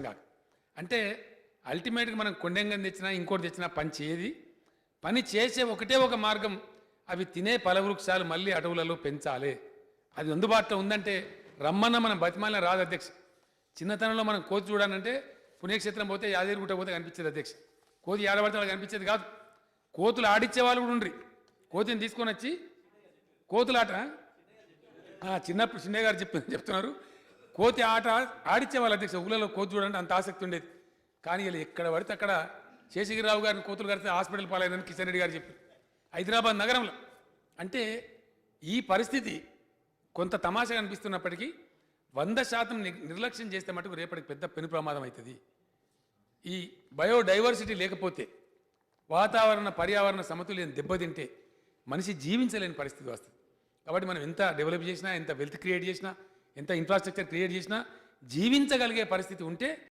కాదు. అంటే అల్టిమేట్గా మనం కొండెంగని తెచ్చినా ఇంకోటి తెచ్చినా పని చేయది. పని చేసే ఒకటే ఒక మార్గం, అవి తినే ఫలవృక్షాలు మళ్ళీ అడవులలో పెంచాలి. అది అందుబాటులో ఉందంటే రమ్మన్న మనం బతిమాలిన రాదు అధ్యక్ష. చిన్నతనంలో మనం కోతి చూడాలంటే పుణ్యక్షేత్రం పోతే యాదగిరిగుట్ట పోతే కనిపించేది అధ్యక్ష. కోతి ఏడబడితే వాళ్ళకి కనిపించేది కాదు. కోతులు ఆడిచ్చే వాళ్ళు కూడా ఉండ్రి. కోతిని తీసుకొని వచ్చి కోతులాట చిన్నప్పుడు చిన్నయ్య గారు చెప్తున్నారు, కోతి ఆట ఆడిచ్చేవాళ్ళు అధ్యక్ష. ఊళ్ళలో కోతి చూడండి అంత ఆసక్తి ఉండేది. కానీ వీళ్ళు ఎక్కడ పడితే అక్కడ శేషగిరిరావు గారిని కోతులు కడితే హాస్పిటల్ పాలైందని కిషన్ రెడ్డి గారు చెప్పారు హైదరాబాద్ నగరంలో. అంటే ఈ పరిస్థితి కొంత తమాషగా అనిపిస్తున్నప్పటికీ 100% నిర్లక్ష్యం చేస్తే మటుకు రేపటికి పెద్ద పెను ప్రమాదం అవుతుంది. ఈ బయోడైవర్సిటీ లేకపోతే వాతావరణ పర్యావరణ సమతుల్యం దెబ్బతింటే మనిషి జీవించలేని పరిస్థితి వస్తుంది. కాబట్టి మనం ఎంత డెవలప్ చేసినా, ఎంత వెల్త్ క్రియేట్ చేసినా, ఎంత ఇన్ఫ్రాస్ట్రక్చర్ క్రియేట్ చేసినా జీవించగలిగే పరిస్థితి ఉంటే